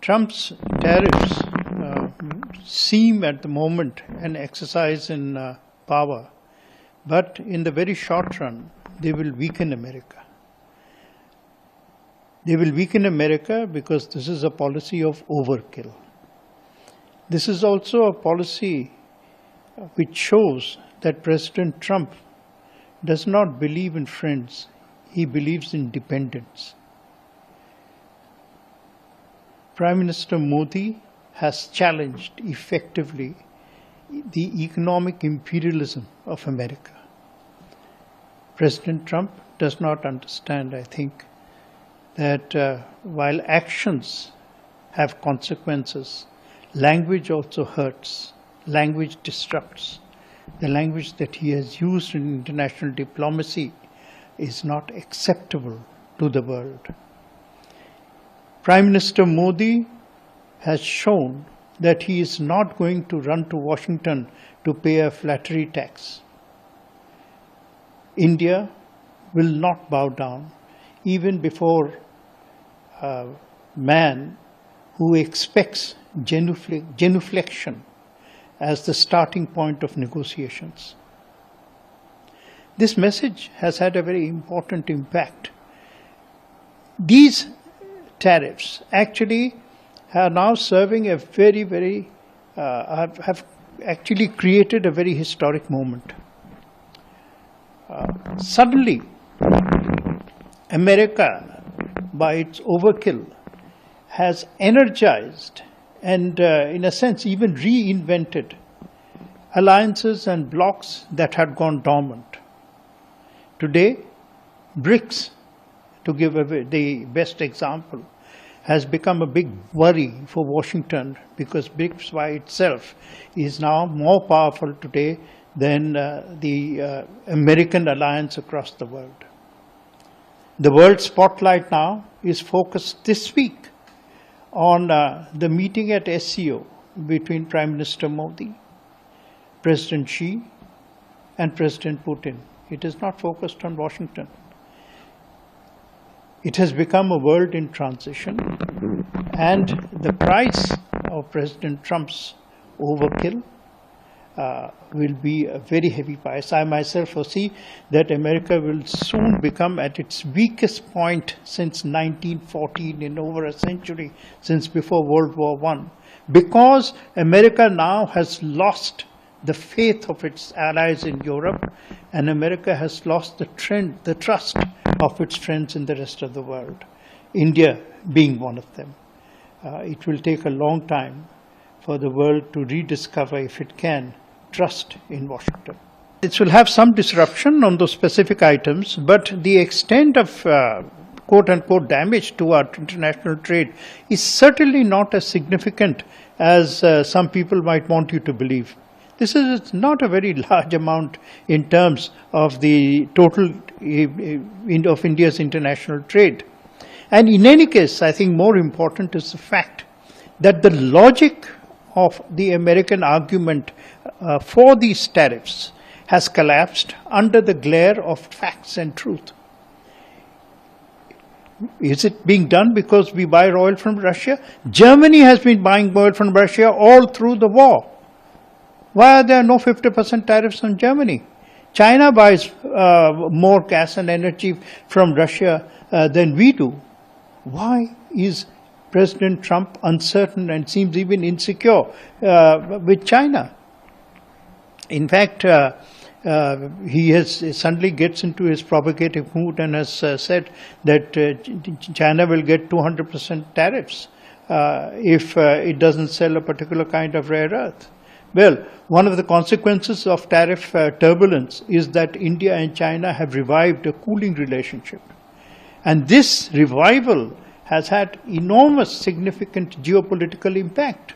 Trump's tariffs seem at the moment an exercise in power, but in the very short run, they will weaken America. They will weaken America because this is a policy of overkill. This is also a policy which shows that President Trump does not believe in friends, he believes in dependents. Prime Minister Modi has challenged effectively the economic imperialism of America. President Trump does not understand, I think, that while actions have consequences, language also hurts, language disrupts. The language that he has used in international diplomacy is not acceptable to the world. Prime Minister Modi has shown that he is not going to run to Washington to pay a flattery tax. India will not bow down even before a man who expects genuflection as the starting point of negotiations. This message has had a very important impact. These tariffs actually are now serving a have actually created a very historic moment. Suddenly, America, by its overkill, has energized and in a sense even reinvented alliances and blocs that had gone dormant. Today, BRICS, to give the best example, has become a big worry for Washington because BRICS by itself is now more powerful today than the American alliance across the world. The world spotlight now is focused this week on the meeting at SCO between Prime Minister Modi, President Xi, and President Putin. It is not focused on Washington. It has become a world in transition, and the price of President Trump's overkill will be a very heavy price. I myself foresee that America will soon become at its weakest point since 1914, in over a century, since before World War I, because America now has lost the faith of its allies in Europe, and America has lost the trust of its friends in the rest of the world, India being one of them. It will take a long time for the world to rediscover, if it can, trust in Washington. It will have some disruption on those specific items, but the extent of quote-unquote damage to our international trade is certainly not as significant as some people might want you to believe. This is not a very large amount in terms of the total of India's international trade. And in any case, I think more important is the fact that the logic of the American argument for these tariffs has collapsed under the glare of facts and truth. Is it being done because we buy oil from Russia? Germany has been buying oil from Russia all through the war. Why are there no 50% tariffs on Germany? China buys more gas and energy from Russia than we do. Why is President Trump uncertain and seems even insecure with China? In fact, he suddenly gets into his provocative mood and has said that China will get 200% tariffs if it doesn't sell a particular kind of rare earth. Well, one of the consequences of tariff turbulence is that India and China have revived a cooling relationship. And this revival has had enormous significant geopolitical impact.